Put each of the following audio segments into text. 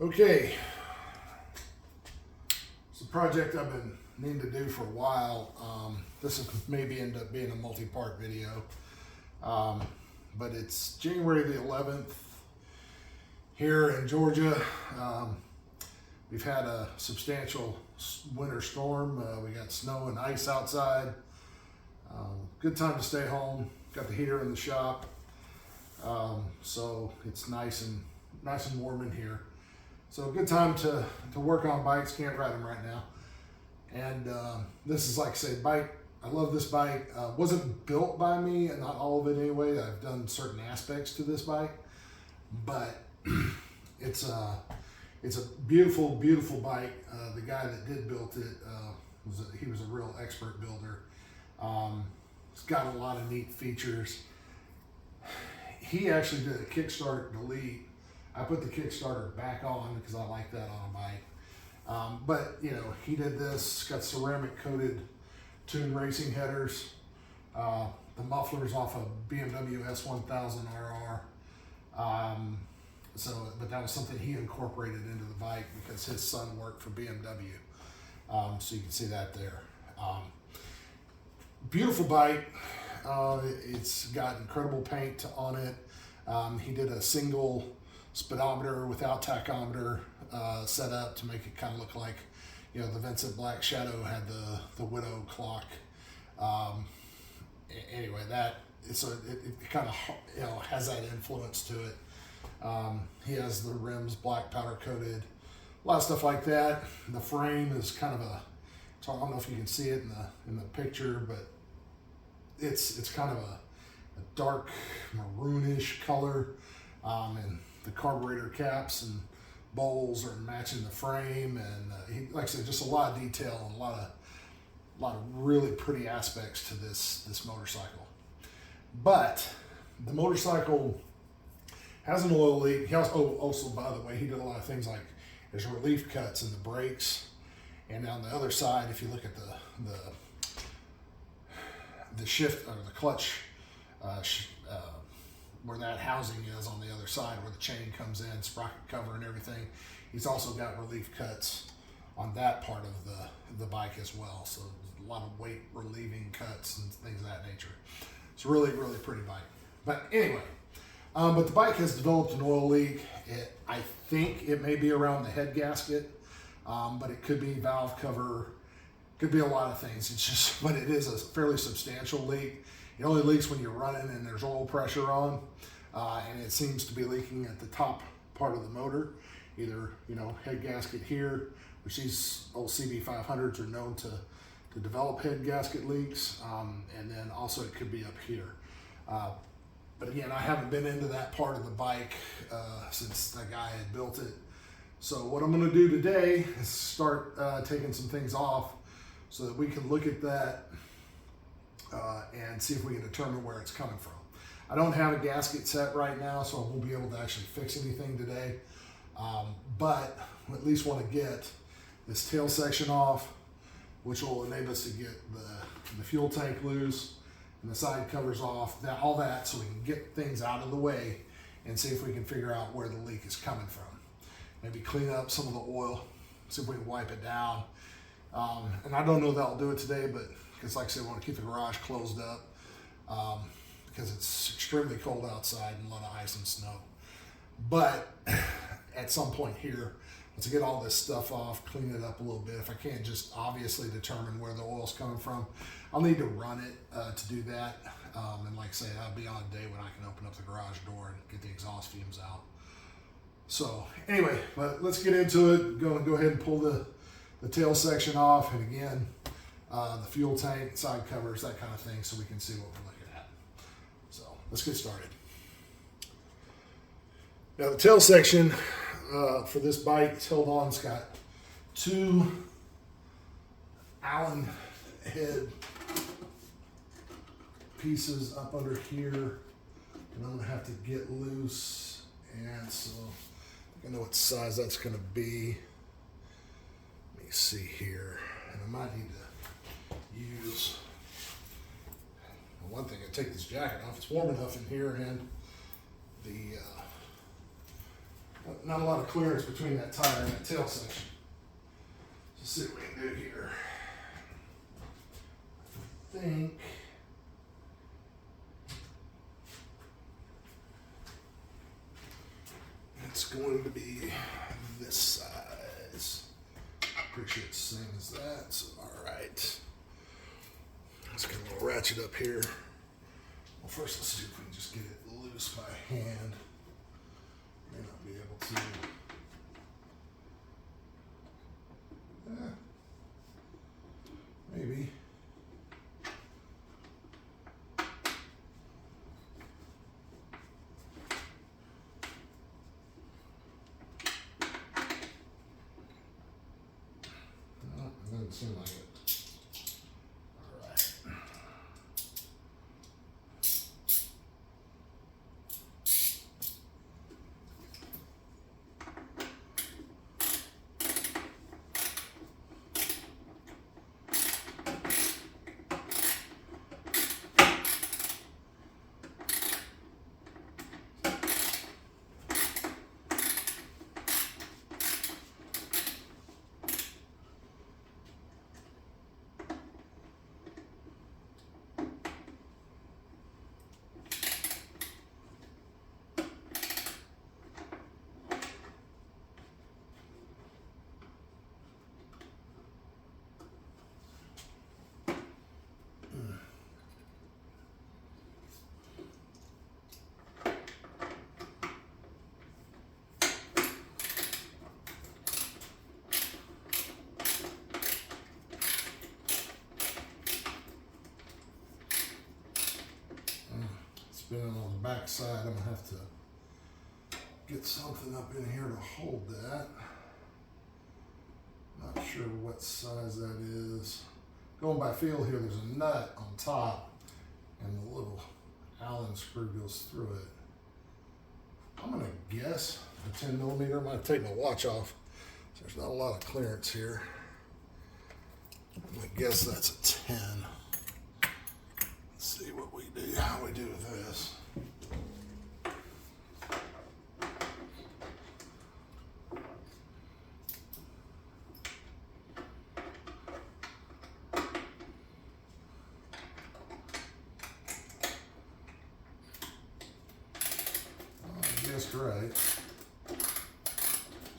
Okay, it's a project I've been needing to do for a while. This is maybe end up being a multi-part video, but it's January the 11th here in Georgia. We've had a substantial winter storm. We got snow and ice outside. Good time to stay home. Got the heater in the shop, so it's nice and warm in here. So good time to work on bikes. Can't ride them right now. And this is, like I say, bike. I love this bike. Wasn't built by me, and not all of it anyway. I've done certain aspects to this bike, but it's a beautiful, beautiful bike. The guy that did build it he was a real expert builder. It's got a lot of neat features. He actually did a kickstart delete. I put the Kickstarter back on because I like that on a bike. But you know, he did this, got ceramic coated tuned racing headers, the mufflers off of BMW S1000 RR. But that was something he incorporated into the bike because his son worked for BMW. So you can see that there. Beautiful bike. It's got incredible paint on it. He did a single speedometer without tachometer set up to make it kind of look like, you know, the Vincent Black Shadow had the Widow clock. Anyway, it kind of, you know, has that influence to it. He has the rims black powder coated, a lot of stuff like that. The frame is kind of I don't know if you can see it in the picture, but it's kind of a dark maroonish color, and the carburetor caps and bowls are matching the frame, and like I said, just a lot of detail and a lot of really pretty aspects to this motorcycle. But the motorcycle has an oil leak. He also, by the way, he did a lot of things like there's relief cuts in the brakes, and on the other side, if you look at the shift or the clutch, where that housing is on the other side, where the chain comes in, sprocket cover and everything, he's also got relief cuts on that part of the bike as well. So a lot of weight relieving cuts and things of that nature. It's a really, really pretty bike. But anyway, but the bike has developed an oil leak. I think it may be around the head gasket, but it could be valve cover, could be a lot of things. It's just, but it is a fairly substantial leak. It only leaks when you're running and there's oil pressure on, and it seems to be leaking at the top part of the motor, either, you know, head gasket here, which these old CB500s are known to develop head gasket leaks, and then also it could be up here. But again, I haven't been into that part of the bike since that guy had built it. So what I'm going to do today is start taking some things off so that we can look at that and see if we can determine where it's coming from. I don't have a gasket set right now, so I won't be able to actually fix anything today. But I at least want to get this tail section off, which will enable us to get the fuel tank loose and the side covers off, all that, so we can get things out of the way and see if we can figure out where the leak is coming from. Maybe clean up some of the oil, see if we can wipe it down. And I don't know that I'll do it today, but because, like I said, I want to keep the garage closed up because it's extremely cold outside and a lot of ice and snow. But at some point here, once I get all this stuff off, clean it up a little bit, if I can't just obviously determine where the oil's coming from, I'll need to run it to do that. And like I say, that'll be on a day when I can open up the garage door and get the exhaust fumes out. So anyway, but let's get into it. Going to go ahead and pull the tail section off, and again, the fuel tank, side covers, that kind of thing, so we can see what we're looking at. So let's get started. Now the tail section for this bike, it's held on. It's got two Allen head pieces up under here, and I'm gonna have to get loose, and so I know what size that's gonna be. Let me see here, and I might need to use one thing. I take this jacket off. It's warm enough in here, and the Not a lot of clearance between that tire and that tail section. Let's see what we can do here. I think it's going to be this size. Pretty sure it's the same as that, so all right. Let's get a little ratchet up here. Well, first let's see if we can just get it loose by hand. May not be able to. Maybe. No, it doesn't seem like it. All right. Spinning on the back side, I'm gonna have to get something up in here to hold that. Not sure what size that is. Going by feel here, there's a nut on top and the little Allen screw goes through it. I'm gonna guess a 10 millimeter. I'm gonna take my watch off. So there's not a lot of clearance here. I'm gonna guess that's a 10. Let's see what we do, how we do with this. I guessed right.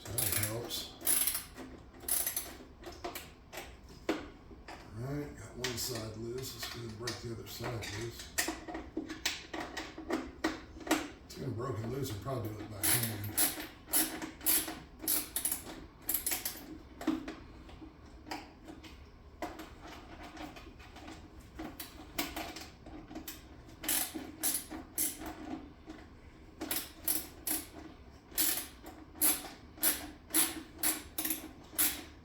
So that helps. Alright, got one side loose. Let's go and break the other side loose. It's getting broken loose, I'll probably do it by hand.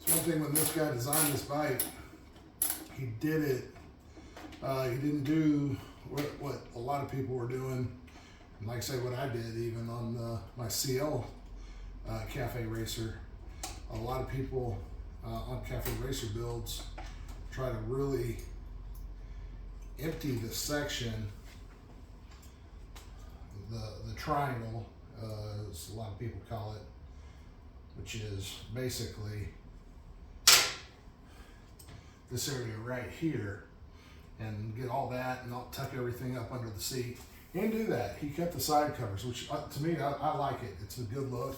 One thing when this guy designed this bike, he did it, he didn't do what a lot of people were doing, and like I say, what I did even on my CL Cafe Racer. A lot of people on Cafe Racer builds try to really empty the section, the triangle, as a lot of people call it, which is basically this area right here, and get all that and I'll tuck everything up under the seat. He didn't do that. He kept the side covers, which to me, I like it. It's a good look.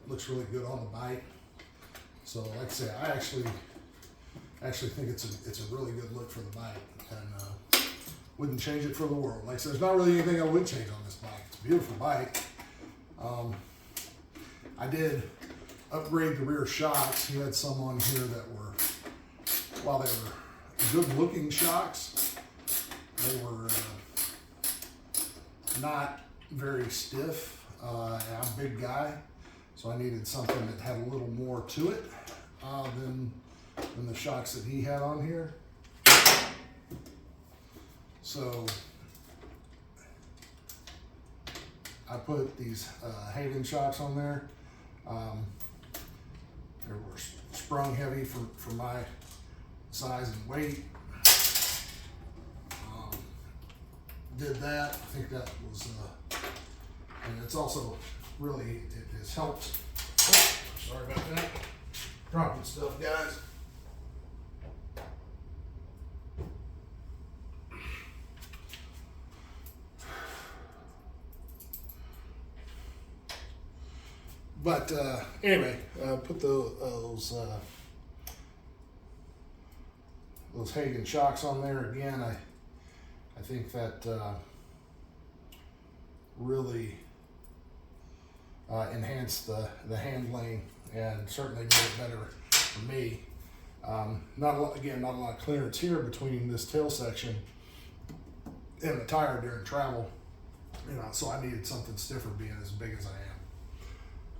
Looks really good on the bike. So like I say, I actually think it's a really good look for the bike, and wouldn't change it for the world. Like I said, there's not really anything I would change on this bike. It's a beautiful bike. I did upgrade the rear shocks. He had some on here that were, while they were good looking shocks, they were not very stiff. I'm a big guy, so I needed something that had a little more to it than the shocks that he had on here. So I put these Haven shocks on there. They were sprung heavy for my size and weight. Did that. I think that was, and it's also really it has helped. Oh, sorry about that. Dropping stuff, guys. But anyway, put those Hagen shocks on there again. I think that really enhanced the handling and certainly made it better for me. Not a lot of clearance here between this tail section and the tire during travel. So I needed something stiffer being as big as I am.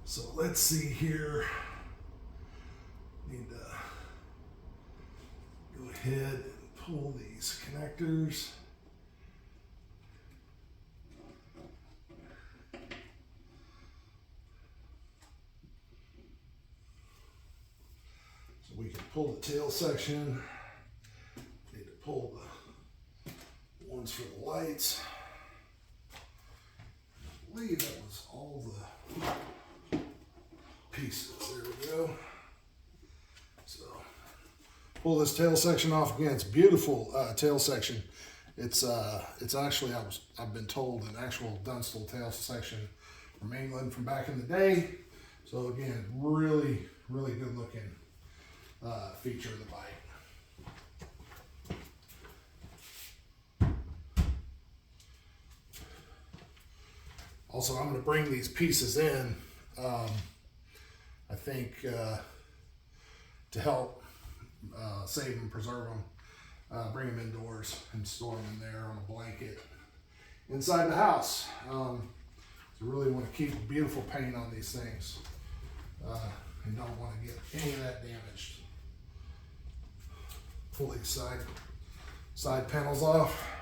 So let's see here. Need to go ahead and pull these connectors. So we can pull the tail section. Need to pull the ones for the lights. I believe that was all the pieces. There we go. So pull this tail section off again. It's a beautiful tail section. It's actually I've been told an actual Dunstall tail section from England from back in the day. So again, really good looking feature of the bike. Also, I'm going to bring these pieces in, I think, to help save and preserve them, bring them indoors and store them in there on a blanket inside the house. So really want to keep beautiful paint on these things and don't want to get any of that damaged. Pull these side panels off.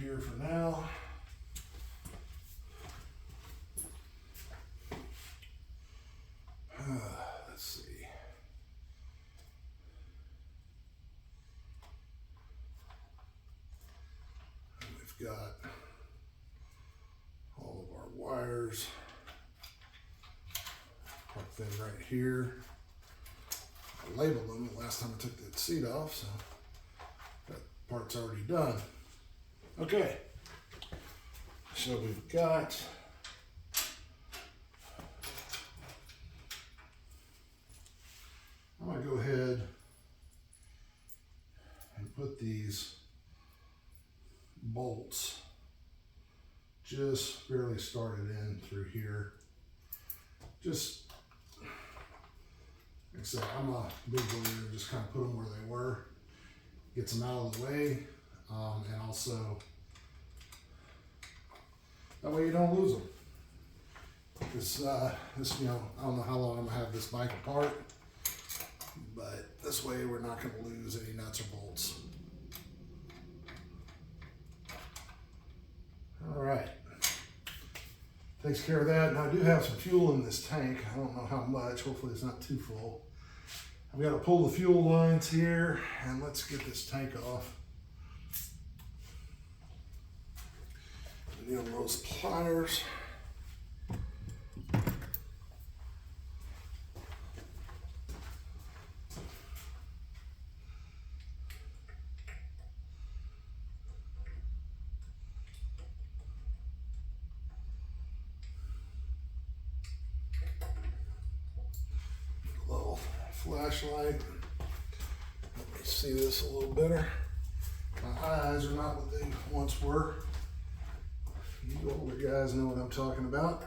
For now. Let's see. We've got all of our wires plugged in right here. I labeled them the last time I took that seat off, so that part's already done. Okay, so we've got I'm going to go ahead and put these bolts just barely started in through here. Just, like I said, I'm a big believer, just kind of put them where they were, gets them out of the way. And also, that way you don't lose them. This, I don't know how long I'm gonna have this bike apart, but this way we're not gonna lose any nuts or bolts. All right, takes care of that. Now I do have some fuel in this tank. I don't know how much, hopefully it's not too full. I've got to pull the fuel lines here, and let's get this tank off. Need those pliers. A little flashlight. Let me see this a little better. My eyes are not what they once were. You older guys know what I'm talking about.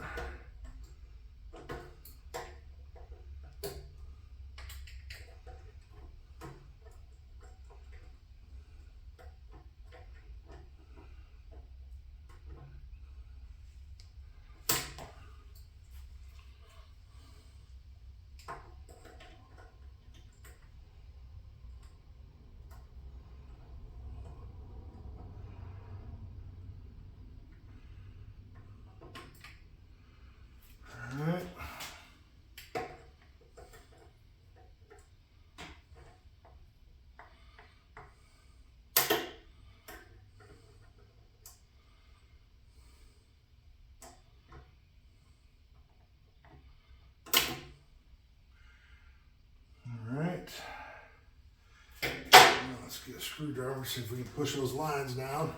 get a screwdriver, see if we can push those lines down.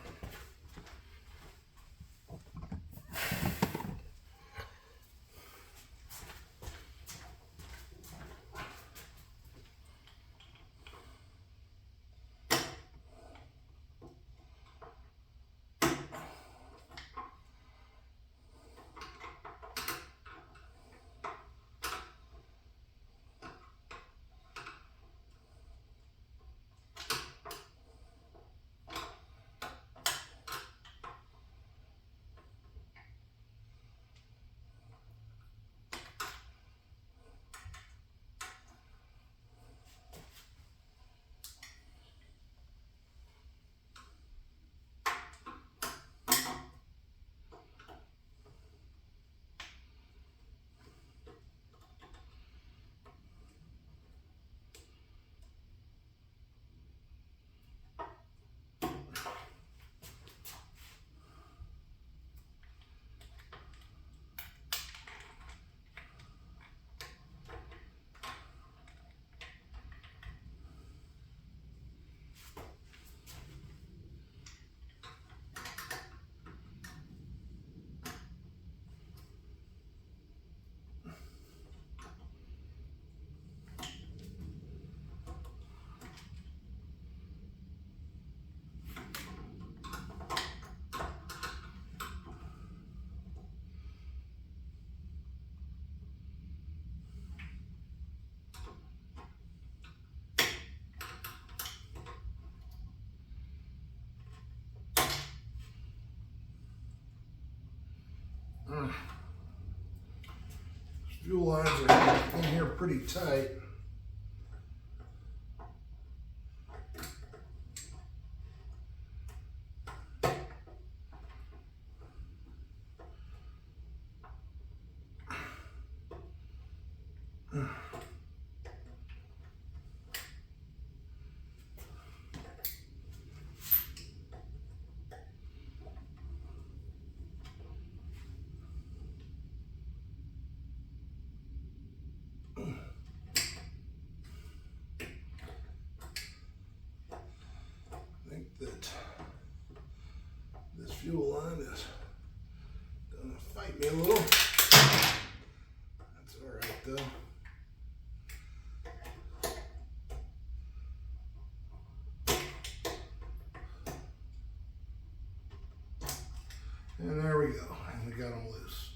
Fuel lines are in here pretty tight. That this fuel line is gonna fight me a little. That's all right though. And there we go. And we got them loose.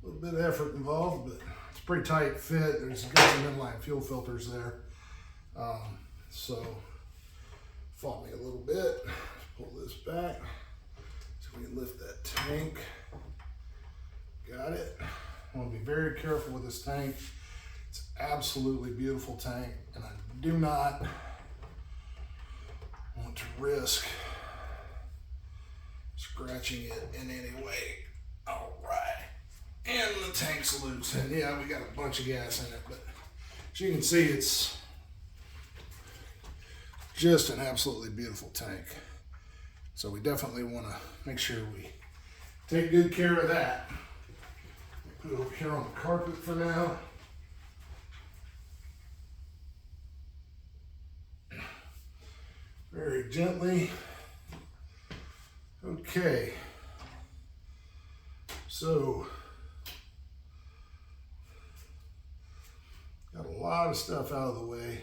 A little bit of effort involved, but it's a pretty tight fit. There's got some inline fuel filters there. So fought me a little bit. Let's pull this back so we can lift that tank. Got it. I want to be very careful with this tank. It's an absolutely beautiful tank, and I do not want to risk scratching it in any way. All right, and the tank's loose, and yeah, we got a bunch of gas in it, but as you can see, it's just an absolutely beautiful tank. So we definitely want to make sure we take good care of that. Put it over here on the carpet for now. Very gently. Okay. So, got a lot of stuff out of the way.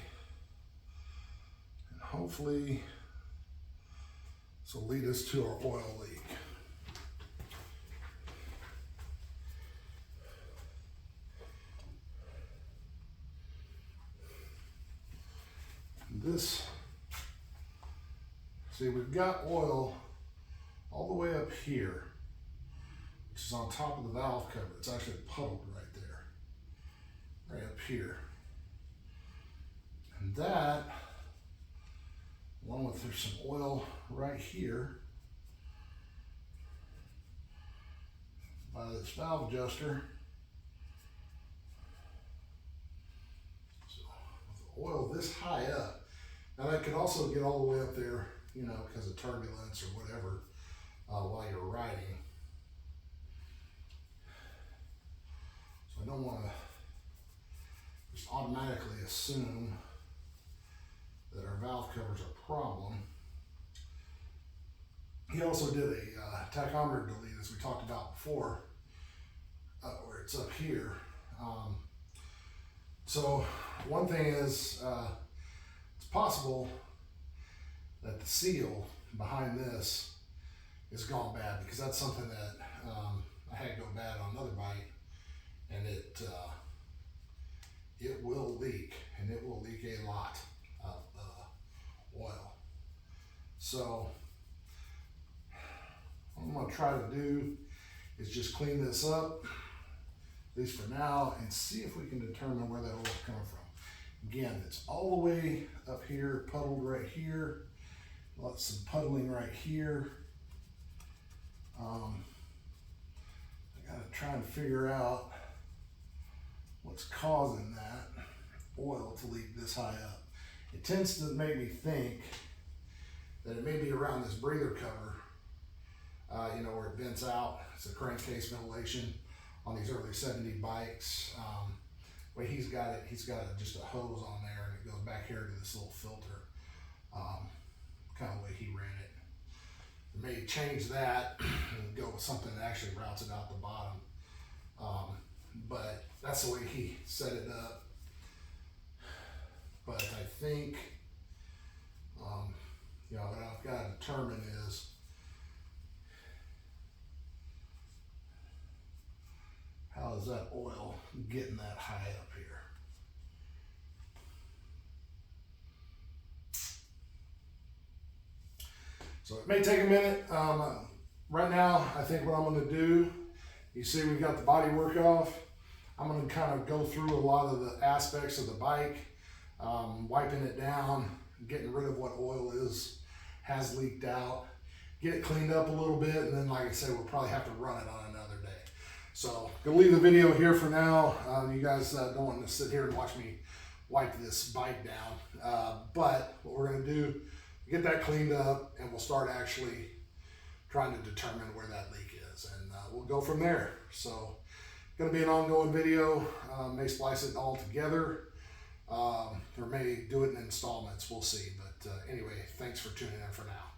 Hopefully, this will lead us to our oil leak. This, see, we've got oil all the way up here, which is on top of the valve cover. It's actually puddled right there, right up here. And that, along with there's some oil right here by this valve adjuster. So with the oil this high up, now that could also get all the way up there, you know, because of turbulence or whatever while you're riding. So I don't want to just automatically assume that our valve covers a problem. He also did a tachometer delete, as we talked about before, where it's up here. So one thing is, it's possible that the seal behind this is gone bad, because that's something that I had go bad on another bike, and it will leak, and it will leak a lot of oil. So what I'm going to try to do is just clean this up, at least for now, and see if we can determine where that oil is coming from. Again, it's all the way up here, puddled right here, some puddling right here. I gotta try and figure out what's causing that oil to leak this high up. It tends to make me think that it may be around this breather cover, you know, where it vents out. It's a crankcase ventilation on these early 70 bikes. Where he's got it, just a hose on there, and it goes back here to this little filter. Kind of the way he ran it. May change that and go with something that actually routes it out the bottom. But that's the way he set it up. But I think, you know, what I've got to determine is how is that oil getting that high up here. So it may take a minute. Right now, I think what I'm going to do, you see we got the body work off. I'm going to kind of go through a lot of the aspects of the bike, wiping it down, getting rid of what oil has leaked out, get it cleaned up a little bit, and then, like I said, we'll probably have to run it on another day. So gonna leave the video here for now. You guys don't want to sit here and watch me wipe this bike down. But what we're gonna do, get that cleaned up, and we'll start actually trying to determine where that leak is, and we'll go from there. So gonna be an ongoing video. May splice it all together, or may do it in installments. We'll see. But anyway, thanks for tuning in for now.